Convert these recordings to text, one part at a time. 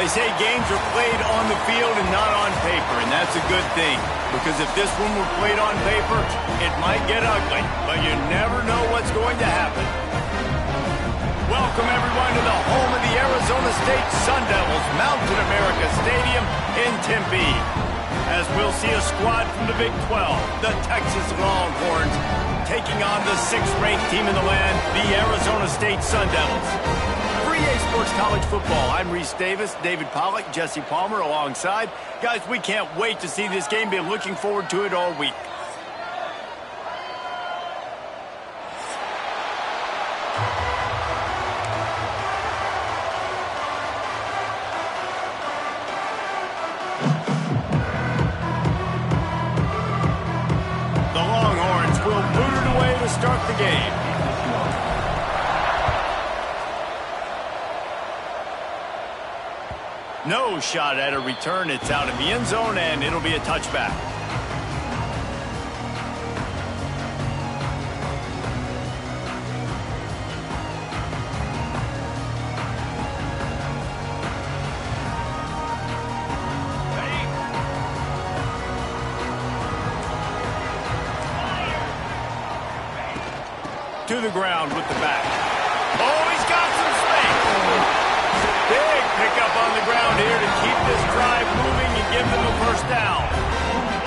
They say games are played on the field and not on paper, and that's a good thing. Because if this one were played on paper, it might get ugly, but you never know what's going to happen. Welcome, everyone, to the home of the Arizona State Sun Devils, Mountain America Stadium in Tempe. As we'll see a squad from the Big 12, the Texas Longhorns, taking on the 6th-ranked team in the land, the Arizona State Sun Devils. For EA Sports College Football, I'm Reese Davis, David Pollack, Jesse Palmer alongside. Guys, we can't wait to see this game. Been looking forward to it all week. The Longhorns will boot it away to start the game. No shot at a return. It's out in the end zone, and it'll be a touchback. To the ground with the back. Oh, he's got some space. Big pickup on the ground here to keep this drive moving and give them a first down.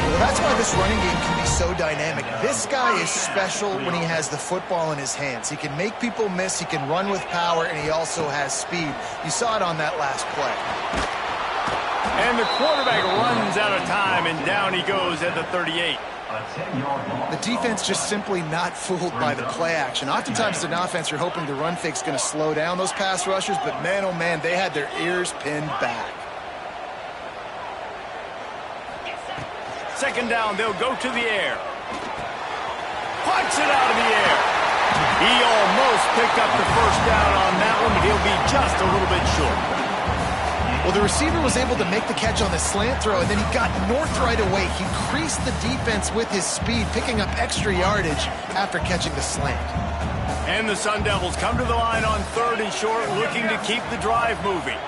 Well, that's why this running game can be so dynamic. This guy is special when he has the football in his hands. He can make people miss, he can run with power, and he also has speed. You saw it on that last play. And the quarterback runs out of time, and down he goes at the 38. The defense just simply not fooled by the play action. Oftentimes as an offense, you're hoping the run fake's going to slow down those pass rushers, but man, oh man, they had their ears pinned back. Second down, they'll go to the air. Punch it out of the air. He almost picked up the first down on that one, but he'll be just a little bit short. Well, the receiver was able to make the catch on the slant throw, and then he got north right away. He creased the defense with his speed, picking up extra yardage after catching the slant. And the Sun Devils come to the line on 3rd and short, looking to keep the drive moving.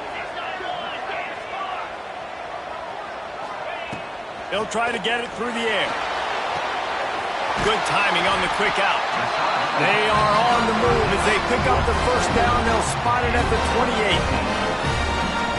They'll try to get it through the air. Good timing on the quick out. They are on the move as they pick up the first down. They'll spot it at the 28.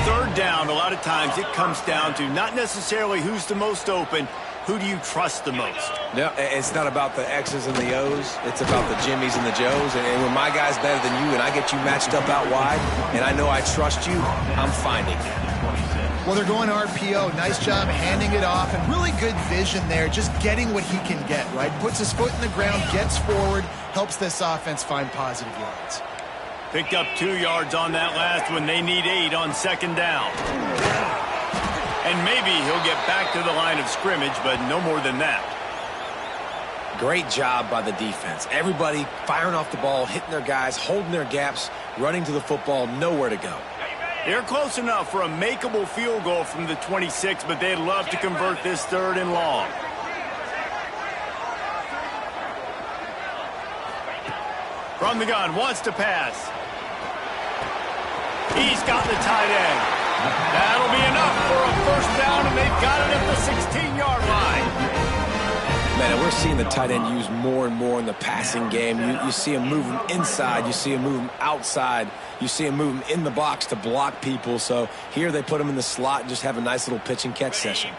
3rd down, a lot of times it comes down to not necessarily who's the most open, who do you trust the most? No, it's not about the X's and the O's. It's about the Jimmys and the Joes. And when my guy's better than you and I get you matched up out wide and I know I trust you, I'm finding you. Well, they're going RPO. Nice job handing it off, and really good vision there, just getting what he can get, right? Puts his foot in the ground, gets forward, helps this offense find positive yards. Picked up 2 yards on that last one. They need 8 on 2nd down. And maybe he'll get back to the line of scrimmage, but no more than that. Great job by the defense. Everybody firing off the ball, hitting their guys, holding their gaps, running to the football, nowhere to go. They're close enough for a makeable field goal from the 26, but they'd love to convert this 3rd and long. From the gun, wants to pass. He's got the tight end. That'll be enough for a first down, and they've got it at the 16-yard line. Man, we're seeing the tight end used more and more in the passing game. You see him moving inside. You see him moving outside. You see him moving in the box to block people. So here they put him in the slot and just have a nice little pitch and catch session.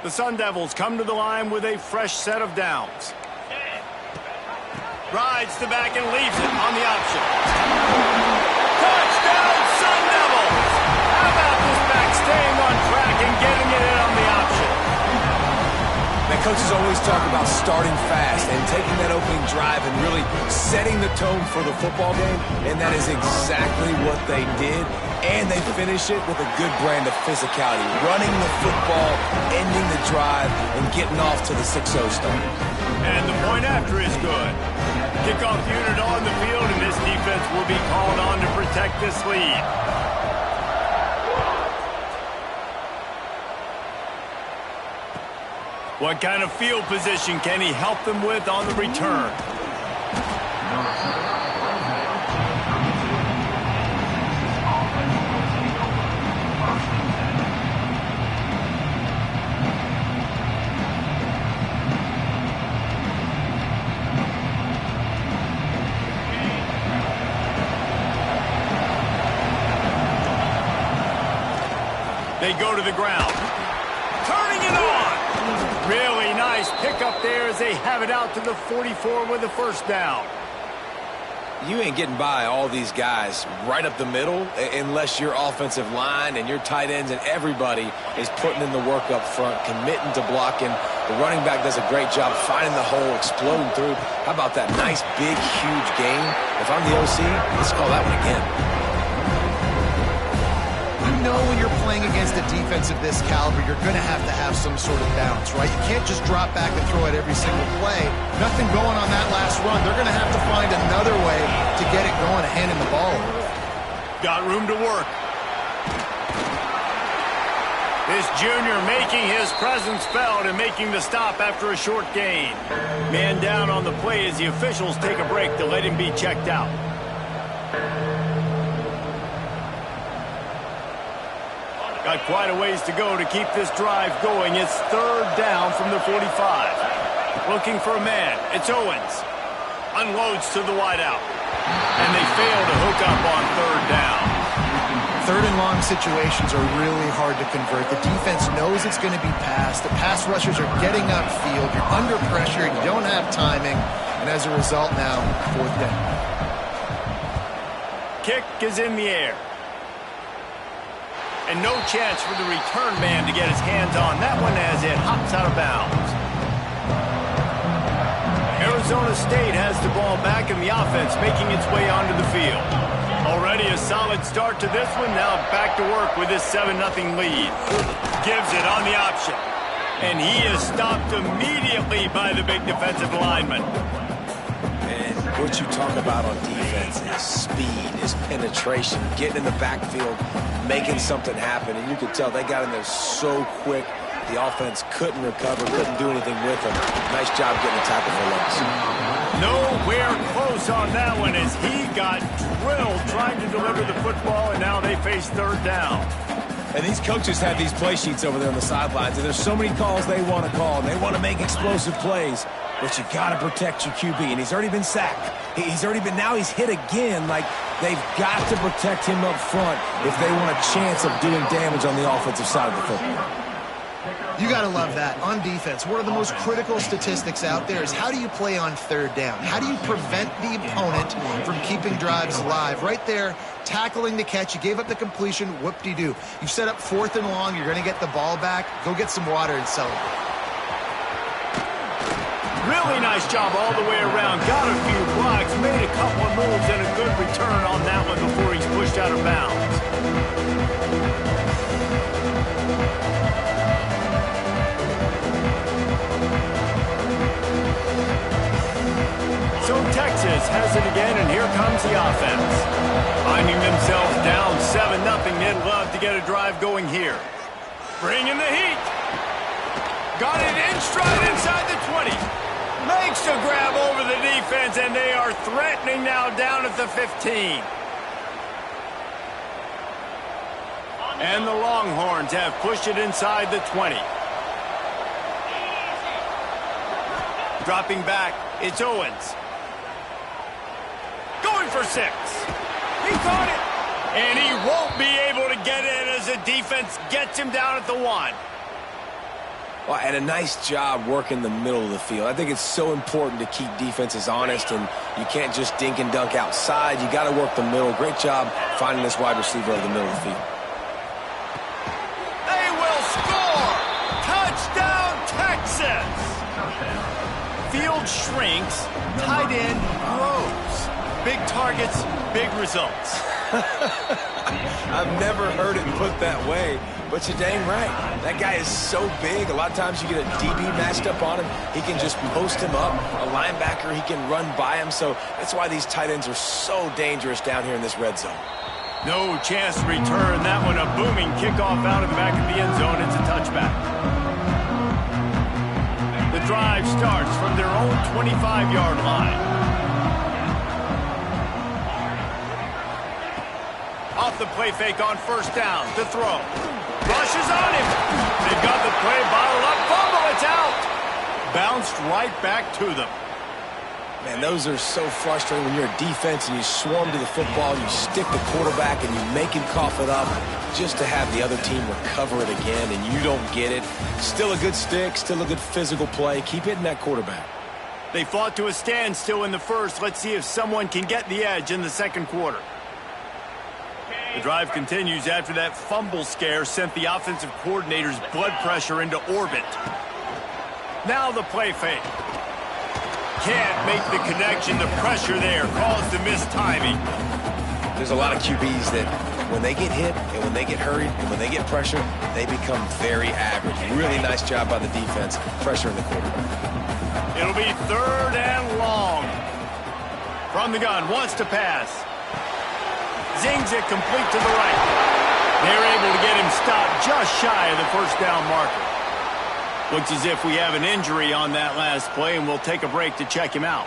The Sun Devils come to the line with a fresh set of downs. Rides the back and leaves it on the option. Touchdown, Sun Devils! How about this back staying on track and getting it in on the option? Man, coaches always talk about starting fast and taking that opening drive and really setting the tone for the football game, and that is exactly what they did. And they finish it with a good brand of physicality, running the football, ending the drive, and getting off to the 6-0 start. And the point after is good. Kickoff unit on the field, and this defense will be called on to protect this lead. What kind of field position can he help them with on the return? They go to the ground. Turning it on. Really nice pickup there as they have it out to the 44 with a first down. You ain't getting by all these guys right up the middle unless your offensive line and your tight ends and everybody is putting in the work up front, committing to blocking. The running back does a great job finding the hole, exploding through. How about that nice, big, huge gain? If I'm the OC, let's call that one again. You know when you're playing against a defense of this caliber, you're going to have some sort of bounce, right? You can't just drop back and throw it every single play. Nothing going on that last run. They're going to have to find another way to get it going, handing the ball over. Got room to work. This junior making his presence felt and making the stop after a short gain. Man down on the play as the officials take a break to let him be checked out. Got quite a ways to go to keep this drive going. It's third down from the 45. Looking for a man. It's Owens. Unloads to the wideout. And they fail to hook up on third down. Third and long situations are really hard to convert. The defense knows it's going to be passed. The pass rushers are getting upfield. You're under pressure. You don't have timing. And as a result now, fourth down. Kick is in the air. And no chance for the return man to get his hands on that one as it hops out of bounds. Arizona State has the ball back in the offense, making its way onto the field. Already a solid start to this one. Now back to work with this 7-0 lead. Gives it on the option. And he is stopped immediately by the big defensive lineman. And what you talk about on defense is speed, is penetration, getting in the backfield, making something happen. And you could tell they got in there so quick. The offense couldn't recover, couldn't do anything with them. Nice job getting a tackle for loss. Nowhere close on that one as he got drilled trying to deliver the football, and now they face third down. And these coaches have these play sheets over there on the sidelines, and there's so many calls they want to call, and they want to make explosive plays. But you got to protect your QB, and he's already been sacked. Now he's hit again. Like, they've got to protect him up front if they want a chance of doing damage on the offensive side of the football. You got to love that. On defense, one of the most critical statistics out there is how do you play on third down? How do you prevent the opponent from keeping drives alive? Right there, tackling the catch. You gave up the completion. Whoop-de-doo. You've set up fourth and long. You're going to get the ball back. Go get some water and celebrate. Really nice job all the way around. Got a few blocks, made a couple of moves, and a good return on that one before he's pushed out of bounds. So Texas has it again, and here comes the offense. Finding themselves down 7-0, they'd love to get a drive going here. Bringing the heat. Got it in stride inside the 20. Makes a grab over the defense, and they are threatening now down at the 15. And the Longhorns have pushed it inside the 20. Dropping back, it's Owens. Going for 6. He caught it. And he won't be able to get it as the defense gets him down at the 1. Well, and a nice job working the middle of the field. I think it's so important to keep defenses honest, and you can't just dink and dunk outside. You got to work the middle. Great job finding this wide receiver over the middle of the field. They will score! Touchdown, Texas! Field shrinks, tight end grows. Big targets, big results. I've never heard it put that way, but you're dang right. That guy is so big. A lot of times you get a DB matched up on him. He can just post him up. A linebacker, he can run by him. So that's why these tight ends are so dangerous down here in this red zone. No chance to return. That one a booming kickoff out of the back of the end zone. It's a touchback. The drive starts from their own 25-yard line. Off the play fake on first down. The throw. Rushes on him. They've got the play bottled up. Fumble. It's out. Bounced right back to them. Man, those are so frustrating when you're a defense and you swarm to the football, you stick the quarterback, and you make him cough it up just to have the other team recover it again, and you don't get it. Still a good stick, still a good physical play. Keep hitting that quarterback. They fought to a standstill in the first. Let's see if someone can get the edge in the second quarter. The drive continues after that fumble scare sent the offensive coordinator's blood pressure into orbit. Now the play fake. Can't make the connection. The pressure there caused the missed timing. There's a lot of QBs that when they get hit and when they get hurried and when they get pressure, they become very average. Really nice job by the defense, pressuring the quarterback. It'll be 3rd and long. From the gun, wants to pass. Zings it complete to the right. They're able to get him stopped just shy of the first down marker. Looks as if we have an injury on that last play, and we'll take a break to check him out.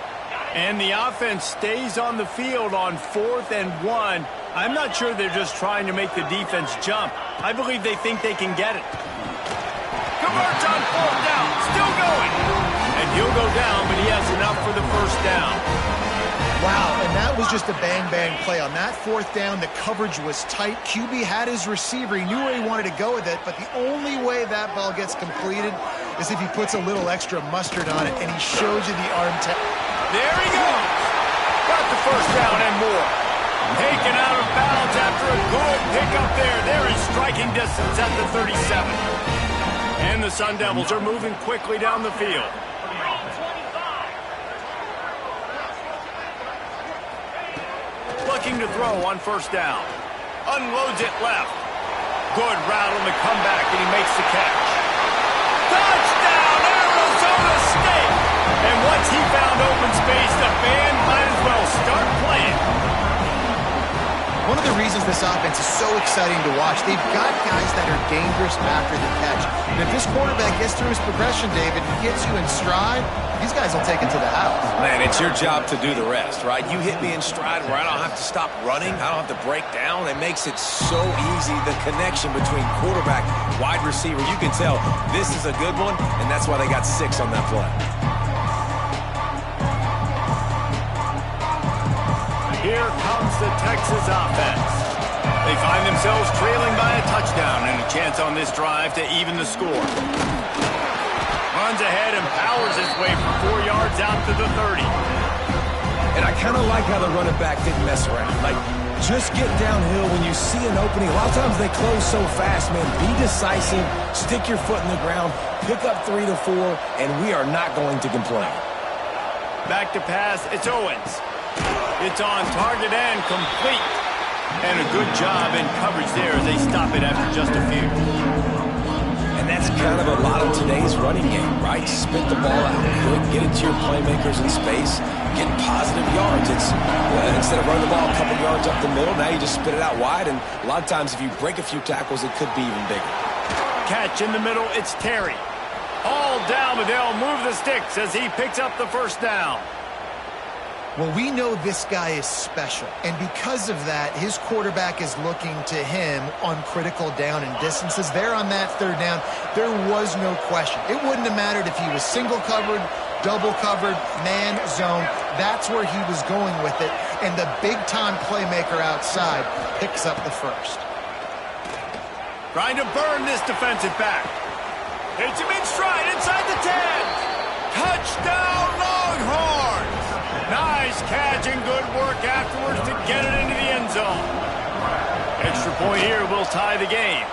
And the offense stays on the field on 4th and 1. I'm not sure they're just trying to make the defense jump. I believe they think they can get it. Converts on 4th down, still going. And he'll go down, but he has enough for the first down. Wow, and that was just a bang-bang play. On that 4th down, the coverage was tight. QB had his receiver. He knew where he wanted to go with it, but the only way that ball gets completed is if he puts a little extra mustard on it, and he shows you the arm tap. There he goes. Got the first down and more. Taken out of bounds after a good pickup there. They're in striking distance at the 37. And the Sun Devils are moving quickly down the field. Looking to throw on first down. Unloads it left. Good route on the comeback, and he makes the catch. Touchdown, Arizona State! And once he found open space, the band might as well start playing. One of the reasons this offense is so exciting to watch, they've got guys that are dangerous after the catch. And if this quarterback gets through his progression, David, he gets you in stride, these guys will take it to the house. Man, it's your job to do the rest, right? You hit me in stride where I don't have to stop running. I don't have to break down. It makes it so easy, the connection between quarterback, wide receiver. You can tell this is a good one, and that's why they got 6 on that play. Here comes the Texas offense. They find themselves trailing by a touchdown and a chance on this drive to even the score. Runs ahead and powers his way for 4 yards out to the 30. And I kind of like how the running back didn't mess around. Like, just get downhill when you see an opening. A lot of times they close so fast, man. Be decisive, stick your foot in the ground, pick up 3 to 4, and we are not going to complain. Back to pass, it's Owens. It's on target and complete. And a good job in coverage there as they stop it after just a few. And that's kind of a lot of today's running game, right? Spit the ball out quick, get it to your playmakers in space, get positive yards. It's instead of running the ball a couple yards up the middle, now you just spit it out wide, and a lot of times if you break a few tackles, it could be even bigger. Catch in the middle, it's Terry. All down, but they'll move the sticks as he picks up the first down. Well, we know this guy is special, and because of that, his quarterback is looking to him on critical down and distances. There on that 3rd down, there was no question. It wouldn't have mattered if he was single covered, double covered, man, zone. That's where he was going with it, and the big-time playmaker outside picks up the first. Trying to burn this defensive back. Hits him in stride inside the 10. Touchdown, Longhorns! Nice catch and good work afterwards to get it into the end zone. Extra point here will tie the game.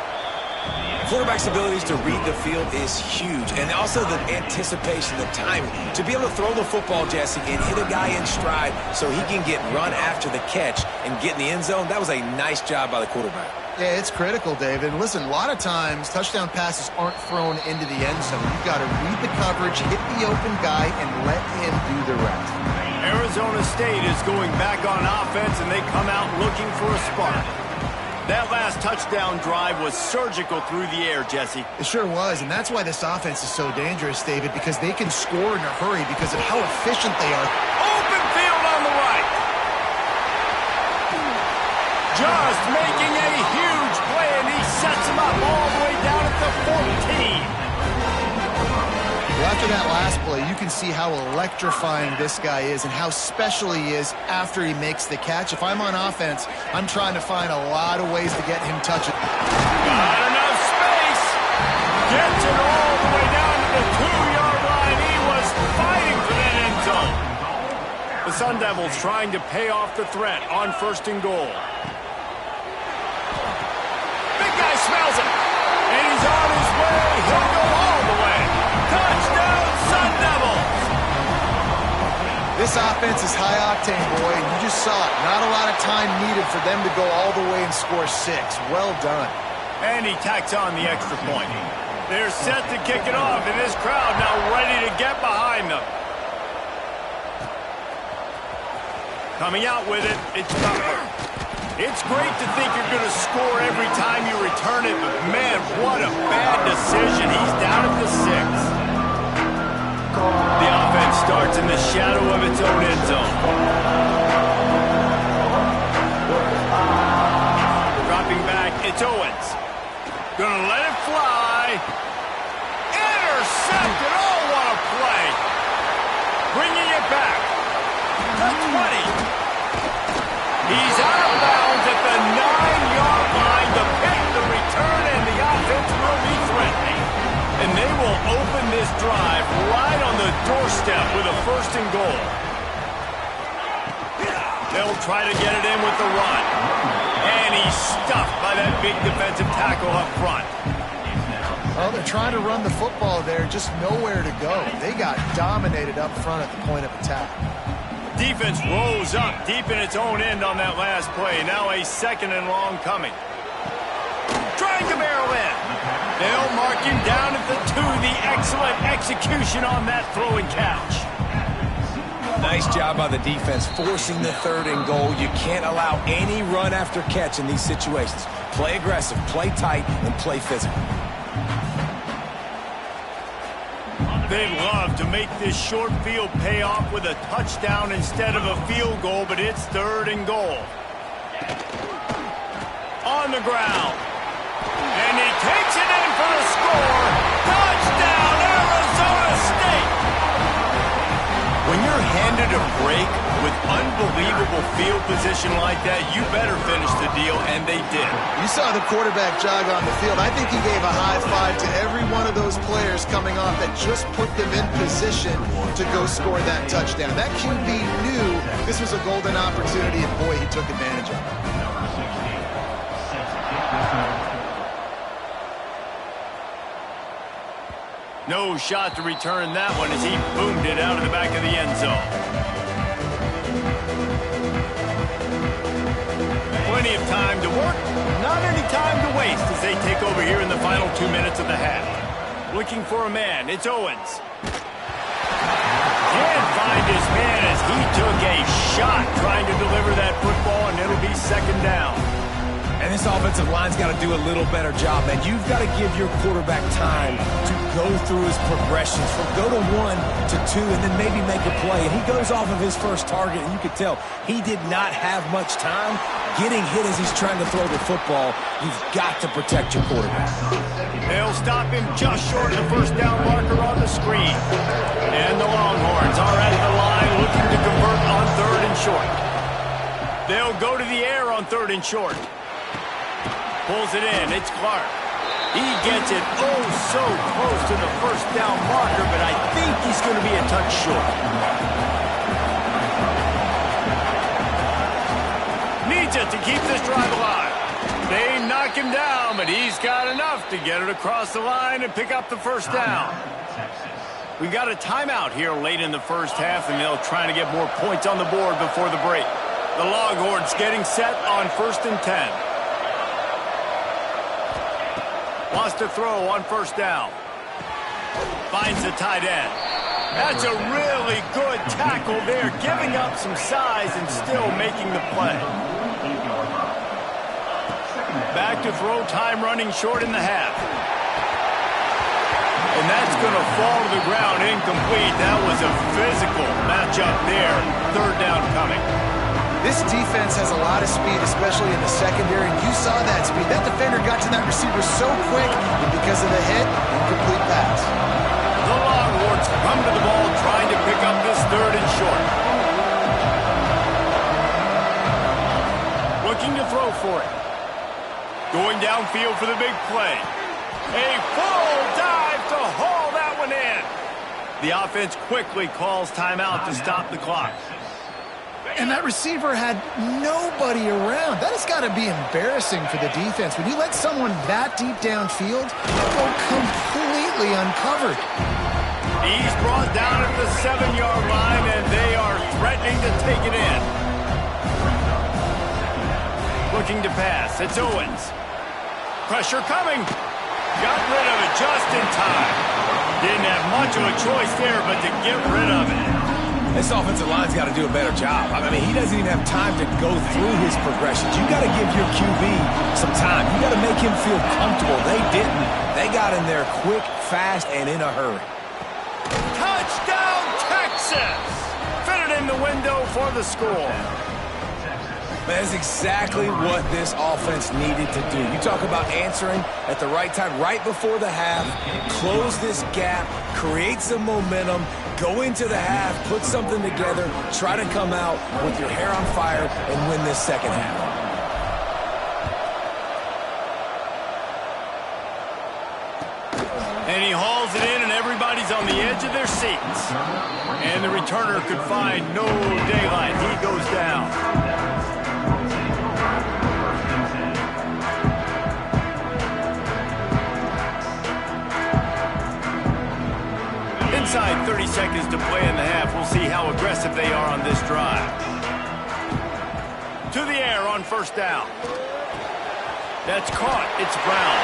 Quarterback's abilities to read the field is huge, and also the anticipation, the timing. To be able to throw the football, Jesse, and hit a guy in stride so he can get run after the catch and get in the end zone, that was a nice job by the quarterback. Yeah, it's critical, David. Listen, a lot of times touchdown passes aren't thrown into the end zone. You've got to read the coverage, hit the open guy, and let him do the rest. Arizona State is going back on offense, and they come out looking for a spark. That last touchdown drive was surgical through the air, Jesse. It sure was, and that's why this offense is so dangerous, David, because they can score in a hurry because of how efficient they are. Open field on the right. Just making a huge play, and he sets him up all the way down at the 14. Well, after that last play, you can see how electrifying this guy is and how special he is after he makes the catch. If I'm on offense, I'm trying to find a lot of ways to get him touching. Not enough space. Gets it all the way down to the 2-yard line. He was fighting for that end zone. The Sun Devils trying to pay off the threat on 1st and goal. Big guy smells it. And he's on his way. He'll go all the way. Touchdown, Sun Devils! This offense is high octane, boy, and you just saw it. Not a lot of time needed for them to go all the way and score 6. Well done. And he tacks on the extra point. They're set to kick it off, and this crowd now ready to get behind them. Coming out with it, it's Butler. It's great to think you're going to score every time you return it, but man, what a bad decision. He's down at the 6. The offense starts in the shadow of its own end zone. Dropping back, it's Owens. Gonna let it fly. Intercepted. Oh, what a play. Bringing it back. The 20. He's out of bounds at the 9-yard line to pick the return, and the offense will be threatening. And they will open this drive right on the doorstep with a 1st and goal. They'll try to get it in with the run. And he's stuffed by that big defensive tackle up front. Well, they're trying to run the football there, just nowhere to go. They got dominated up front at the point of attack. Defense rolls up deep in its own end on that last play. Now a 2nd and long coming. Trying to barrel in. They'll mark him down at the 2. The excellent execution on that throw and catch. Nice job by the defense forcing the 3rd and goal. You can't allow any run after catch in these situations. Play aggressive, play tight, and play physical. They'd love to make this short field pay off with a touchdown instead of a field goal, but it's 3rd and goal. On the ground. And he takes it in for the score. Touchdown, Arizona State! When you're handed a break with unbelievable field position like that, you better finish the deal, and they did. You saw the quarterback jog on the field. I think he gave a high five to every one of those players coming off that just put them in position to go score that touchdown. That QB knew this was a golden opportunity, and boy, he took advantage of it. No shot to return that one as he boomed it out of the back of the end zone. Plenty of time to work, not any time to waste as they take over here in the final 2 minutes of the half. Looking for a man, it's Owens. Can't find his man as he took a shot trying to deliver that football, and it'll be 2nd down. And this offensive line's got to do a little better job, man. You've got to give your quarterback time to go through his progressions from go to 1 to 2 and then maybe make a play. And he goes off of his first target, and you could tell he did not have much time getting hit as he's trying to throw the football. You've got to protect your quarterback. They'll stop him just short of the 1st down marker on the screen. And the Longhorns are at the line looking to convert on 3rd and short. They'll go to the air on 3rd and short. Pulls it in. It's Clark. He gets it oh so close to the 1st down marker, but I think he's going to be a touch short. Needs it to keep this drive alive. They knock him down, but he's got enough to get it across the line and pick up the 1st down. We got a timeout here late in the 1st half, and they'll try to get more points on the board before the break. The Longhorns getting set on 1st and 10. Wants to throw on 1st down. Finds the tight end. That's a really good tackle there, giving up some size and still making the play. Back to throw, time running short in the half. And that's going to fall to the ground incomplete. That was a physical matchup there. 3rd down coming. This defense has a lot of speed, especially in the secondary, and you saw that speed. That defender got to that receiver so quick, and because of the hit, incomplete pass. The Longhorns downfield for the big play. A full dive to haul that one in. The offense quickly calls timeout to stop the clock. And that receiver had nobody around. That has got to be embarrassing for the defense. When you let someone that deep downfield go completely uncovered. He's brought down at the 7-yard line, and they are threatening to take it in. Looking to pass. It's Owens. Pressure coming. Got rid of it just in time. Didn't have much of a choice there but to get rid of it. This offensive line's got to do a better job. I mean, he doesn't even have time to go through his progressions. You got to give your QB some time. You got to make him feel comfortable. They didn't. They got in there quick, fast, and in a hurry. Touchdown, Texas! Fitted in the window for the score. That's exactly what this offense needed to do. You talk about answering at the right time, right before the half, close this gap, create some momentum, go into the half, put something together, try to come out with your hair on fire and win this second half. And he hauls it in, and everybody's on the edge of their seats. And the returner could find no daylight. He goes down. Inside 30 seconds to play in the half. We'll see how aggressive they are on this drive. To the air on first down. That's caught. It's Brown.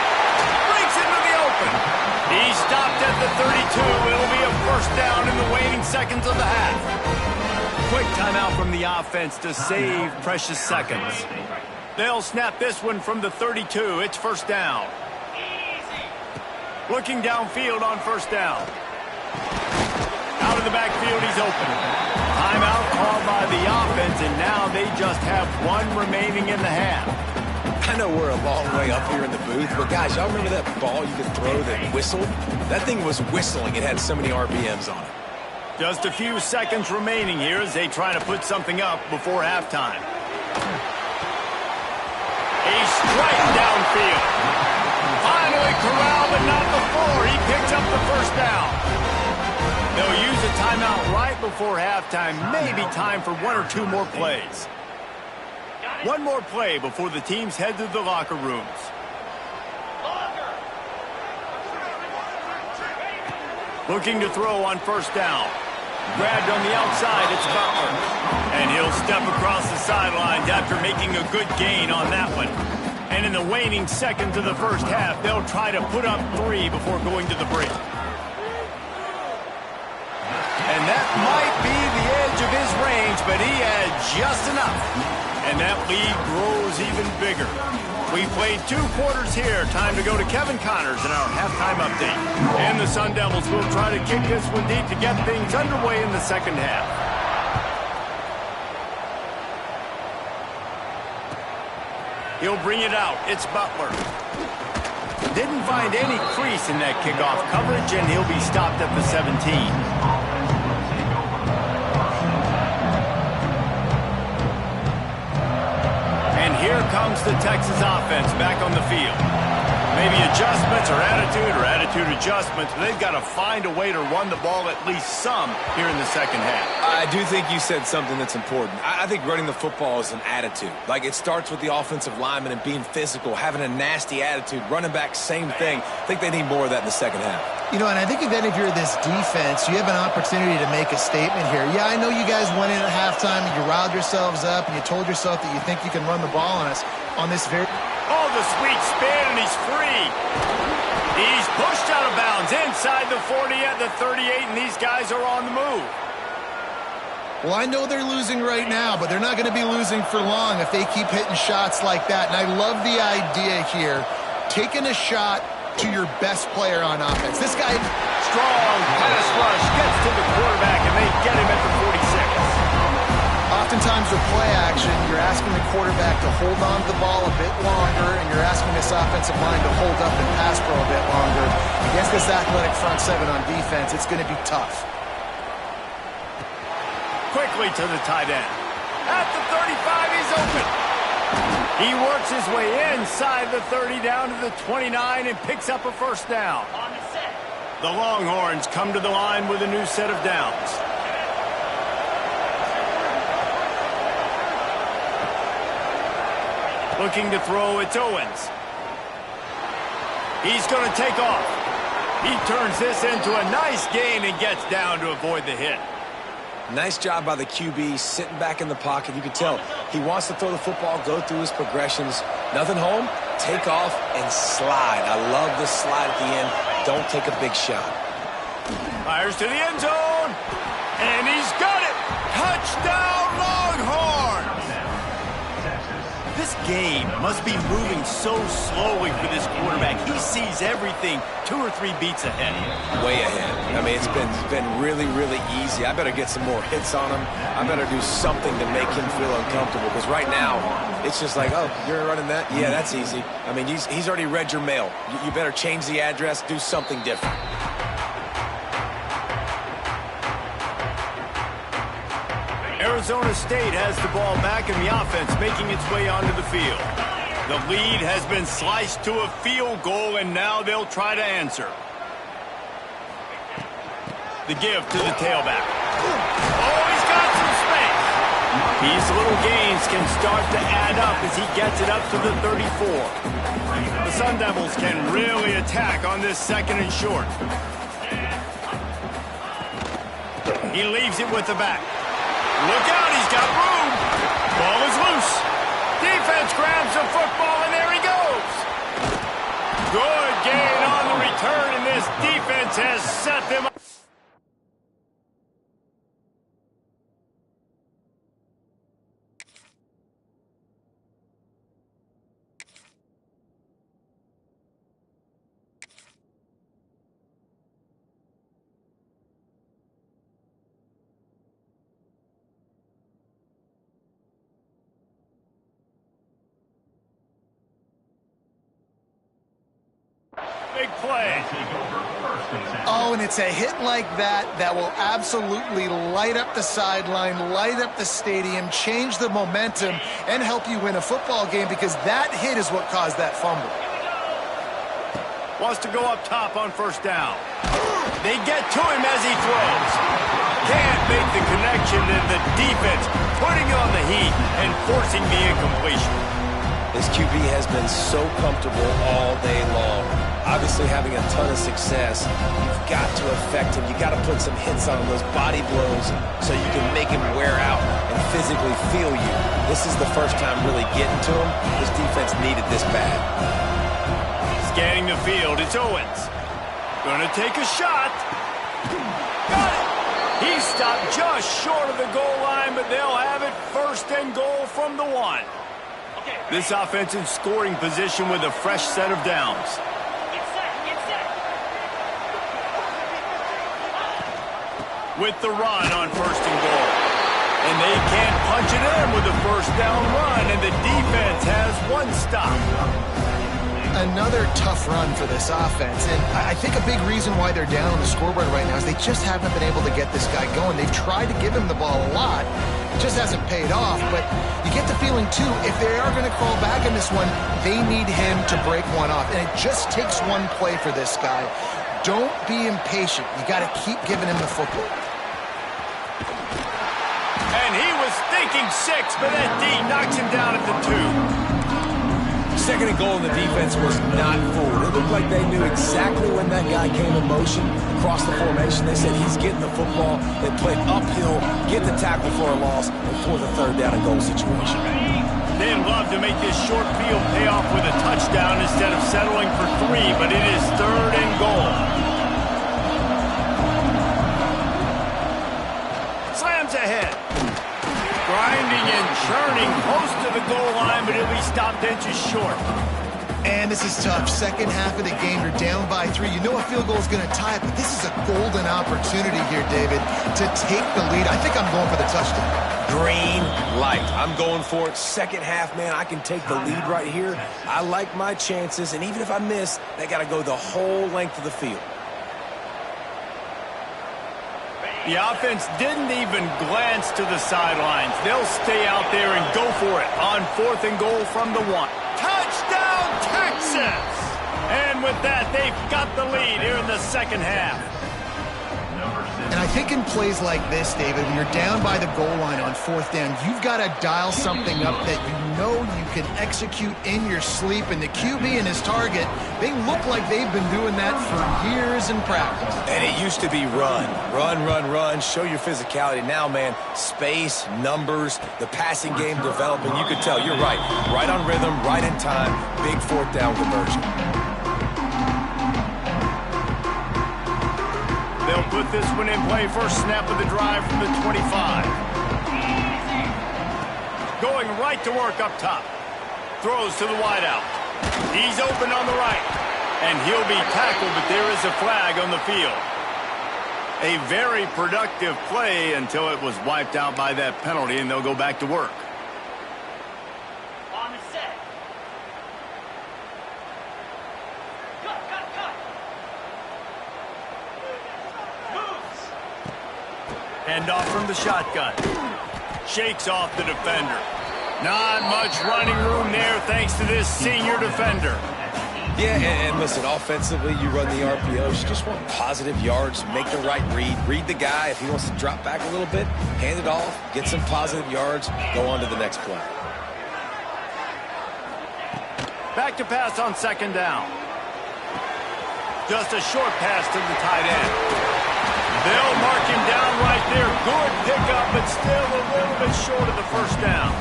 Breaks into the open. He stopped at the 32. It'll be a first down in the waning seconds of the half. Quick timeout from the offense to save precious seconds. They'll snap this one from the 32. It's first down. Looking downfield on first down. Out of the backfield, he's open. Timeout called by the offense, and now they just have one remaining in the half. I know we're a long way up here in the booth, but guys, y'all remember that ball you could throw that whistled? That thing was whistling. It had so many RPMs on it. Just a few seconds remaining here as they try to put something up before halftime. A strike downfield. Finally corralled, but not before. He picks up the first down. They'll use a timeout right before halftime. Maybe time for one or two more plays. One more play before the teams head to the locker rooms. Looking to throw on first down. Grabbed on the outside, it's Butler. And he'll step across the sidelines after making a good gain on that one. And in the waning seconds of the first half, they'll try to put up 3 before going to the break. And that might be the edge of his range, but he had just enough. And that lead grows even bigger. We played 2 quarters here. Time to go to Kevin Connors in our halftime update. And the Sun Devils will try to kick this one deep to get things underway in the second half. He'll bring it out. It's Butler. Didn't find any crease in that kickoff coverage, and he'll be stopped at the 17. Here comes the Texas offense back on the field. Maybe adjustments or attitude adjustments, but they've got to find a way to run the ball at least some here in the second half. I do think you said something that's important. I think running the football is an attitude. Like, it starts with the offensive lineman and being physical, having a nasty attitude. Running back, same thing. I think they need more of that in the second half. You know, and I think that if you're this defense, you have an opportunity to make a statement here. Yeah, I know you guys went in at halftime and you riled yourselves up and you told yourself that you think you can run the ball on us on this very... Oh, the sweet spin, and he's free. He's pushed out of bounds inside the 40 at the 38, and these guys are on the move. Well, I know they're losing right now, but they're not going to be losing for long if they keep hitting shots like that. And I love the idea here, taking a shot to your best player on offense. This guy, strong pass rush, gets to the quarterback, and they get him at the 46. Oftentimes with play action, you're asking the quarterback to hold on to the ball a bit longer, and you're asking this offensive line to hold up and pass pro a bit longer. Against this athletic front seven on defense, it's going to be tough. Quickly to the tight end. At the 35, he's open. He works his way inside the 30 down to the 29 and picks up a first down. The Longhorns come to the line with a new set of downs. Looking to throw, it's Owens. He's going to take off. He turns this into a nice gain and gets down to avoid the hit. Nice job by the QB, sitting back in the pocket. You can tell he wants to throw the football, go through his progressions. Nothing home, take off, and slide. I love the slide at the end. Don't take a big shot. Fires to the end zone, and he's got it! Touchdown, Longhorns! This game must be moving so slowly for this quarterback. He sees everything 2 or 3 beats ahead. Way ahead. I mean, it's been really, really easy. I better get some more hits on him. I better do something to make him feel uncomfortable, because right now, it's just like, oh, you're running that? Yeah, that's easy. I mean, he's already read your mail. You better change the address, do something different. Arizona State has the ball back in the offense, making its way onto the field. The lead has been sliced to a field goal, and now they'll try to answer. The give to the tailback. Oh, he's got some space. These little gains can start to add up as he gets it up to the 34. The Sun Devils can really attack on this second and short. He leaves it with the back. Look out, he's got room. Ball is loose. Defense grabs the football, and there he goes. Good gain on the return, and this defense has set them up. Big play. Oh, and it's a hit like that that will absolutely light up the sideline, light up the stadium, change the momentum, and help you win a football game, because that hit is what caused that fumble. Wants to go up top on first down. They get to him as he throws. Can't make the connection, and the defense putting on the heat and forcing the incompletion. This QB has been so comfortable all day long. Obviously having a ton of success. You've got to affect him. You've got to put some hits on him, those body blows, so you can make him wear out and physically feel you. This is the first time really getting to him. This defense needed this bad. Scanning the field, it's Owens. Gonna take a shot. Got it! He stopped just short of the goal line, but they'll have it first and goal from the 1. This offense in scoring position with a fresh set of downs. With the run on first and goal. And they can't punch it in with a first down run, and the defense has 1 stop. Another tough run for this offense, and I think a big reason why they're down on the scoreboard right now is they just haven't been able to get this guy going. They've tried to give him the ball a lot. It just hasn't paid off, but you get the feeling, too, if they are going to crawl back in this one, they need him to break one off, and it just takes 1 play for this guy. Don't be impatient. You got to keep giving him the football. And he was thinking 6, but that D knocks him down at the 2. Second and goal, and the defense was not fooled. It looked like they knew exactly when that guy came in motion across the formation. They said he's getting the football. They played uphill, get the tackle for a loss, and for the 3rd down and goal situation. They'd love to make this short field pay off with a touchdown instead of settling for 3, but it is 3rd and goal. Slams ahead. Grinding and churning close to the goal line, but he'll be stopped inches short. And this is tough. Second half of the game, you're down by 3. You know a field goal is going to tie it, but this is a golden opportunity here, David, to take the lead. I think I'm going for the touchdown. Green light. I'm going for it. Second half, man, I can take the lead right here. I like my chances, and even if I miss, they got to go the whole length of the field. The offense didn't even glance to the sidelines. They'll stay out there and go for it on 4th and goal from the 1. Touchdown, Texas! And with that, they've got the lead here in the second half. And I think in plays like this, David, when you're down by the goal line on 4th down, you've got to dial something up that you know you can execute in your sleep. And the QB and his target, they look like they've been doing that for years in practice. And it used to be run, show your physicality. Now, man, space, numbers, the passing game developing. You could tell, you're right on rhythm, right in time, big 4th down conversion. They'll put this one in play. First snap of the drive from the 25. Going right to work up top. Throws to the wideout. He's open on the right. And he'll be tackled, but there is a flag on the field. A very productive play until it was wiped out by that penalty, and they'll go back to work. On the set. Cut. Hand off from the shotgun. Shakes off the defender. Not much running room there thanks to this senior defender. Yeah, and listen, offensively, you run the RPOs. You just want positive yards, make the right read the guy. If he wants to drop back a little bit, hand it off, get some positive yards, go on to the next play. Back to pass on 2nd down. Just a short pass to the tight end. They'll mark him down right there. Good pickup, but still a little bit short of the 1st down.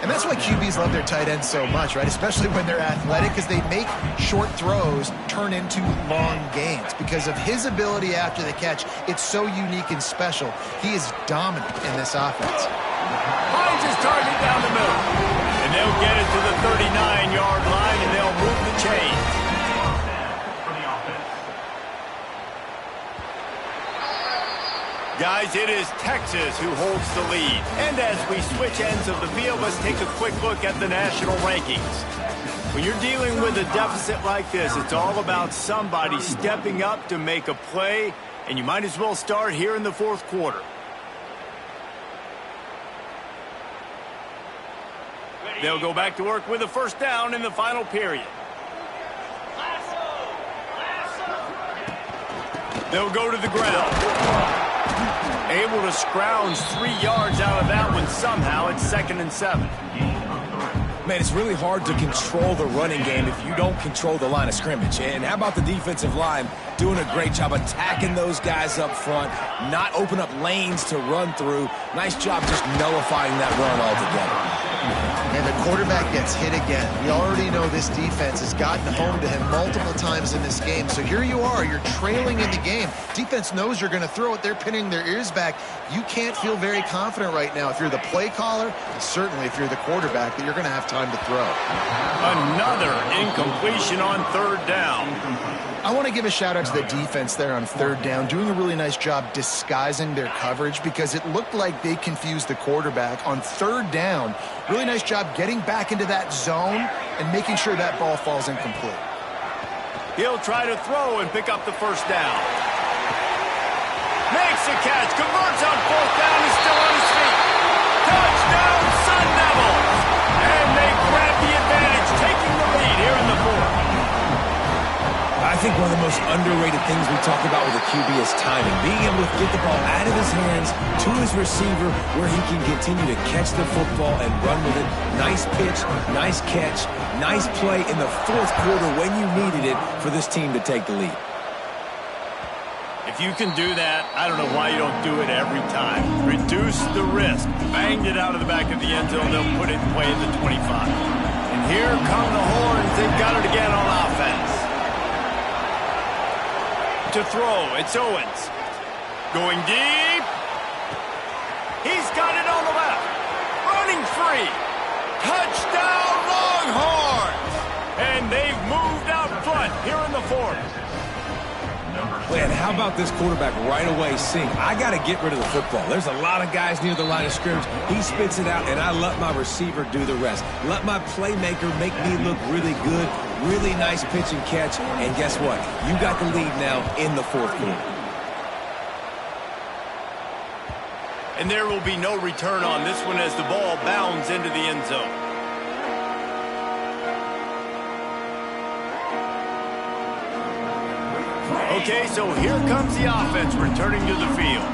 And that's why QBs love their tight ends so much, right? Especially when they're athletic, because they make short throws turn into long gains. Because of his ability after the catch, it's so unique and special. He is dominant in this offense. Finds his target down the middle. And they'll get it to the 39-yard line, and they'll move the chains. Guys, it is Texas who holds the lead. And as we switch ends of the field, let's take a quick look at the national rankings. When you're dealing with a deficit like this, it's all about somebody stepping up to make a play, and you might as well start here in the 4th quarter. They'll go back to work with a 1st down in the final period. They'll go to the ground. Able to scrounge 3 yards out of that one somehow. It's 2nd and 7. Man, it's really hard to control the running game if you don't control the line of scrimmage. And how about the defensive line doing a great job attacking those guys up front, not open up lanes to run through. Nice job just nullifying that run altogether. And the quarterback gets hit again. We already know this defense has gotten home to him multiple times in this game. So here you are, you're trailing in the game. Defense knows you're going to throw it. They're pinning their ears back. You can't feel very confident right now if you're the play caller, and certainly if you're the quarterback, that you're going to have time to throw. Another incompletion on 3rd down. I want to give a shout out to the defense there on 3rd down, doing a really nice job disguising their coverage because it looked like they confused the quarterback on 3rd down. Really nice job getting back into that zone and making sure that ball falls incomplete. He'll try to throw and pick up the 1st down. Makes a catch, converts on 4th down, he's still on his feet. Touchdown, Sun Devils! And they grab the advantage, taking the lead here in the 4th. I think one of the most underrated things we talk about with a QB is timing. Being able to get the ball out of his hands to his receiver where he can continue to catch the football and run with it. Nice pitch, nice catch, nice play in the 4th quarter when you needed it for this team to take the lead. If you can do that, I don't know why you don't do it every time. Reduce the risk. Banged it out of the back of the end zone. They'll put it in play at the 25. And here come the Horns. They've got it again on offense. To throw, it's Owens. Going deep. He's got it on the left. Running free. Touchdown, Longhorns! And they've moved out front here in the 4th. Man, how about this quarterback right away seeing, I got to get rid of the football. There's a lot of guys near the line of scrimmage. He spits it out, and I let my receiver do the rest. Let my playmaker make me look really good. Really nice pitch and catch. And guess what? You got the lead now in the 4th quarter. And there will be no return on this one as the ball bounds into the end zone. Okay, so here comes the offense returning to the field.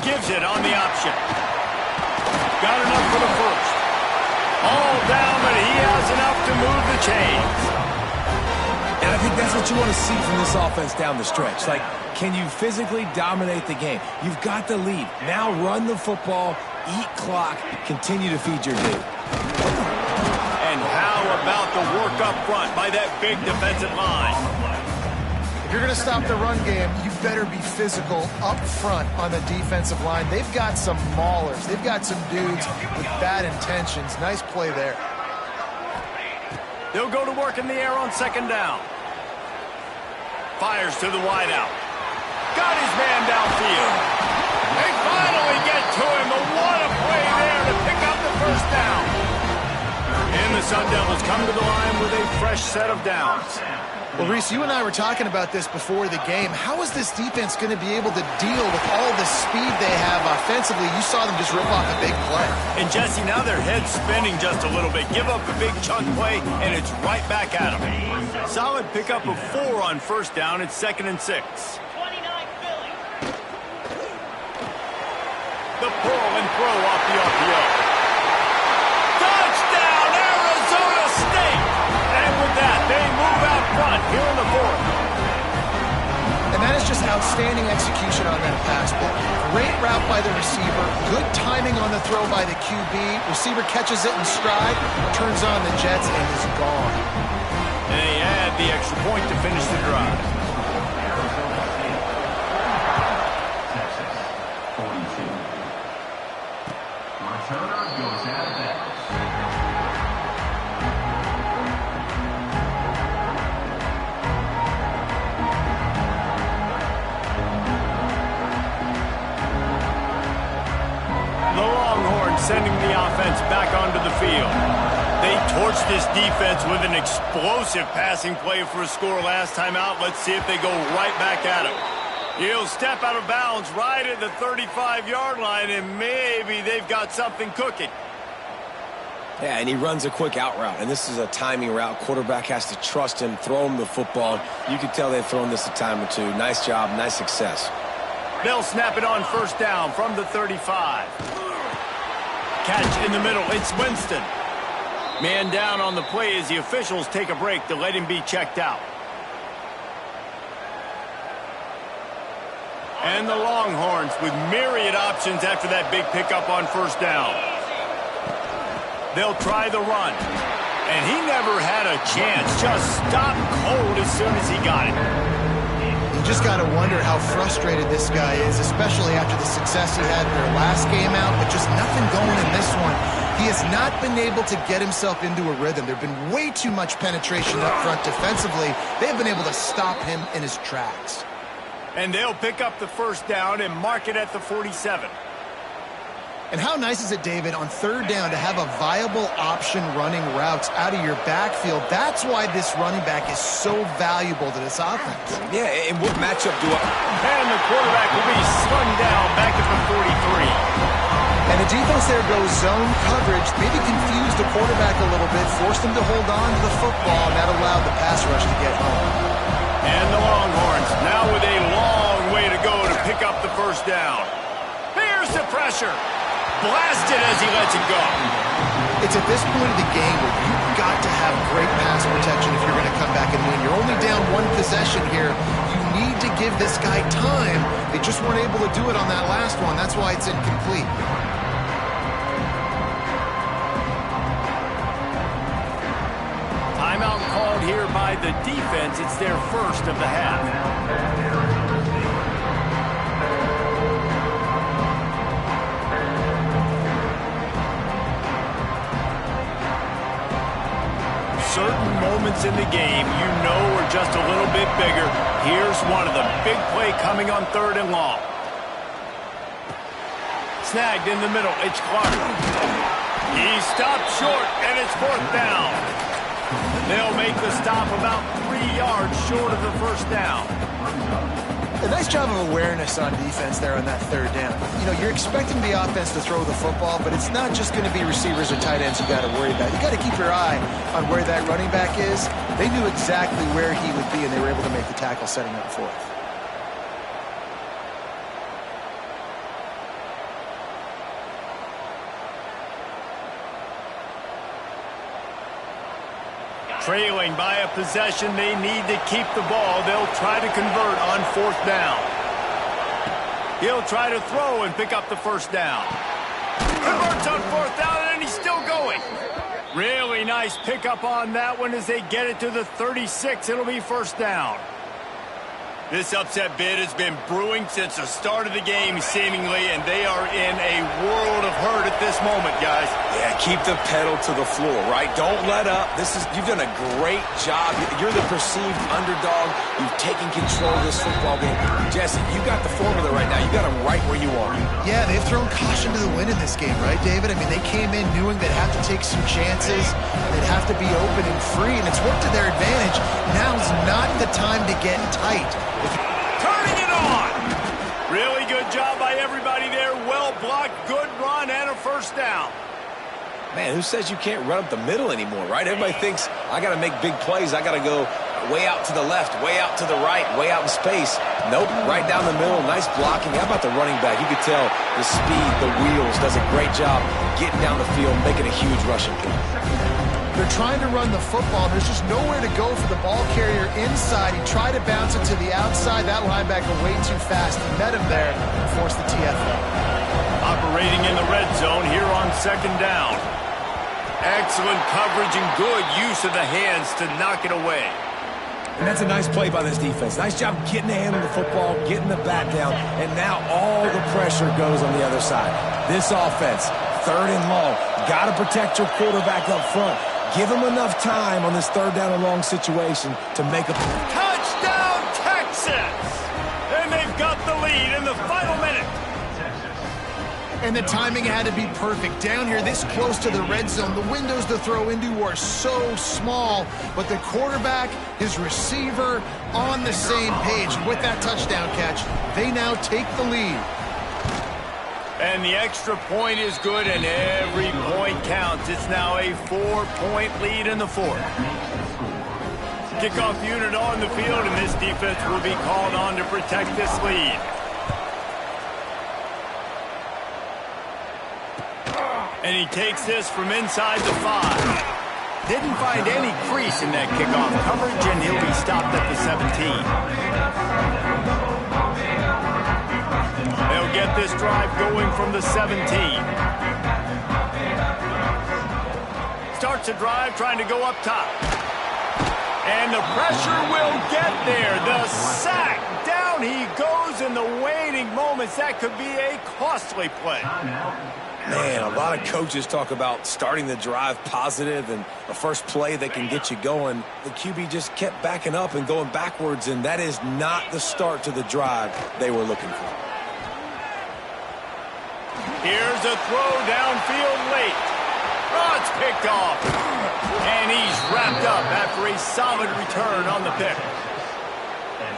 Gives it on the option. Got enough for the first. All down, but he has enough to move the chains. And I think that's what you want to see from this offense down the stretch. Like, can you physically dominate the game? You've got the lead. Now run the football, eat clock, continue to feed your dude. And how about the work up front by that big defensive line? If you're going to stop the run game, you better be physical up front on the defensive line. They've got some maulers. They've got some dudes with bad intentions. Nice play there. They'll go to work in the air on second down. Fires to the wideout. Got his man downfield. They finally get to him, but what a play there to pick up the first down. And the Sun Devils come to the line with a fresh set of downs. Well, Reese, you and I were talking about this before the game. How is this defense going to be able to deal with all the speed they have offensively? You saw them just rip off a big play. And, Jesse, now their head's spinning just a little bit. Give up a big chunk play, and it's right back at them. Solid pickup of 4 on first down. It's 2nd and 6. The pull and throw off the RPO. Touchdown, Arizona State! And with that, they move out front here in the 4th. And that is just outstanding execution on that pass play. Great route by the receiver, good timing on the throw by the QB. Receiver catches it in stride, turns on the jets, and is gone. And they add the extra point to finish the drive. Sending the offense back onto the field. They torched this defense with an explosive passing play for a score last time out. Let's see if they go right back at him. He'll step out of bounds right at the 35-yard line, and maybe they've got something cooking. Yeah, and he runs a quick out route, and this is a timing route. Quarterback has to trust him, throw him the football. You can tell they've thrown this a time or two. Nice job, nice success. They'll snap it on first down from the 35. Catch in the middle, it's Winston. Man down on the play as the officials take a break to let him be checked out. And the Longhorns with myriad options after that big pickup on first down. They'll try the run. And he never had a chance, just stopped cold as soon as he got it. You just got to wonder how frustrated this guy is, especially after the success he had in their last game out, but just nothing going in this one. He has not been able to get himself into a rhythm. There have been way too much penetration up front defensively. They've been able to stop him in his tracks. And they'll pick up the first down and mark it at the 47. And how nice is it, David, on third down to have a viable option running routes out of your backfield? That's why this running back is so valuable to this offense. Yeah, and what matchup do I... And the quarterback will be slung down back at the 43. And the defense there goes zone coverage, maybe confused the quarterback a little bit, forced him to hold on to the football, and that allowed the pass rush to get home. And the Longhorns now with a long way to go to pick up the first down. Here's the pressure. Blasted as he lets it go. It's at this point of the game where you've got to have great pass protection if you're going to come back and win. You're only down one possession here. You need to give this guy time. They just weren't able to do it on that last one. That's why it's incomplete. Timeout called here by the defense. It's their first of the half. Certain moments in the game you know are just a little bit bigger. Here's one of them. Big play coming on third and long. Snagged in the middle. It's Clark. He stopped short, and it's fourth down. They'll make the stop about 3 yards short of the first down. A nice job of awareness on defense there on that third down. You know, you're expecting the offense to throw the football, but it's not just going to be receivers or tight ends you got to worry about. You got to keep your eye on where that running back is. They knew exactly where he would be, and they were able to make the tackle setting up fourth. Trailing by a possession, they need to keep the ball. They'll try to convert on fourth down. He'll try to throw and pick up the first down. Converts on fourth down, and he's still going. Really nice pickup on that one as they get it to the 36. It'll be first down. This upset bid has been brewing since the start of the game, seemingly, and they are in a world of hurt at this moment, guys. Yeah, keep the pedal to the floor, right? Don't let up. You've done a great job. You're the perceived underdog. You've taken control of this football game. Jesse, you got the formula right now. You got them right where you are. Yeah, they've thrown caution to the wind in this game, right, David? I mean, they came in knowing they'd have to take some chances. They'd have to be open and free, and it's worked to their advantage. Now's not the time to get tight. Turning it on! Really good job by everybody there. Well blocked, good run, and a first down. Man, who says you can't run up the middle anymore, right? Everybody thinks, I got to make big plays. I got to go way out to the left, way out to the right, way out in space. Nope, right down the middle. Nice blocking. How about the running back? You could tell the speed, the wheels, does a great job getting down the field, making a huge rushing play. They're trying to run the football. There's just nowhere to go for the ball carrier inside. He tried to bounce it to the outside. That linebacker way too fast. He met him there and forced the TFL. Operating in the red zone here on second down. Excellent coverage and good use of the hands to knock it away. And that's a nice play by this defense. Nice job getting the hand on the football, getting the bat down, and now all the pressure goes on the other side. This offense, third and long, got to protect your quarterback up front. Give him enough time on this third down and long situation to make a touchdown, Texas! And they've got the lead in the final minute. And the timing had to be perfect. Down here, this close to the red zone, the windows to throw into are so small, but the quarterback, his receiver, on the same page. With that touchdown catch, they now take the lead. And the extra point is good, and every point counts. It's now a 4-point lead in the fourth. Kickoff unit on the field, and this defense will be called on to protect this lead. And he takes this from inside the 5. Didn't find any crease in that kickoff coverage, and he'll be stopped at the 17. They'll get this drive going from the 17. Starts a drive trying to go up top. And the pressure will get there. The sack. Down he goes in the waning moments. That could be a costly play. Man, a lot of coaches talk about starting the drive positive and a first play that can get you going. The QB just kept backing up and going backwards, and that is not the start to the drive they were looking for. Here's a throw downfield late. Oh, it's picked off. And he's wrapped up after a solid return on the pick.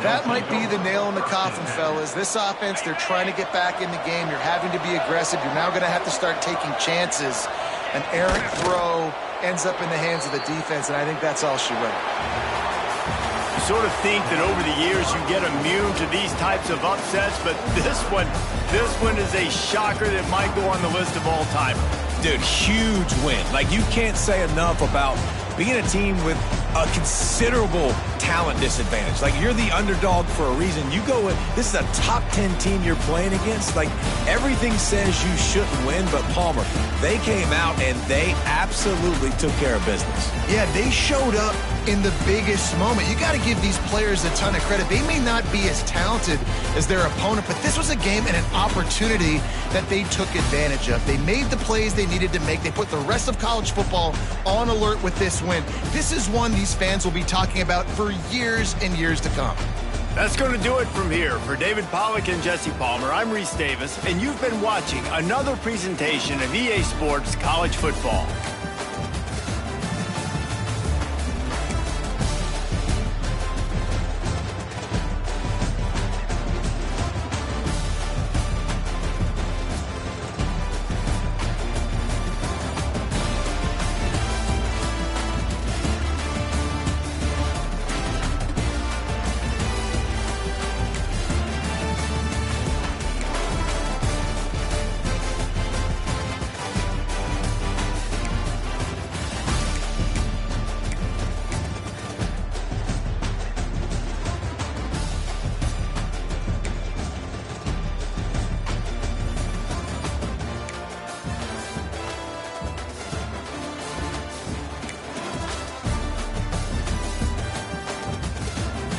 That might be the nail in the coffin, fellas. This offense, they're trying to get back in the game. You're having to be aggressive. You're now going to have to start taking chances. An errant throw ends up in the hands of the defense, and I think that's all she wrote. You sort of think that over the years you get immune to these types of upsets, but this one is a shocker that might go on the list of all time. Dude, huge win. Like, you can't say enough about being a team with a considerable talent disadvantage. Like, you're the underdog for a reason. You go in, this is a top 10 team you're playing against. Like, everything says you shouldn't win, but Palmer, they came out and they absolutely took care of business. Yeah, they showed up in the biggest moment. You got to give these players a ton of credit. They may not be as talented as their opponent, but this was a game and an opportunity that they took advantage of. They made the plays they needed to make. They put the rest of college football on alert with this win. This is one these fans will be talking about for years and years to come. That's going to do it from here. For David Pollack and Jesse Palmer, I'm Reese Davis, and you've been watching another presentation of EA Sports College Football.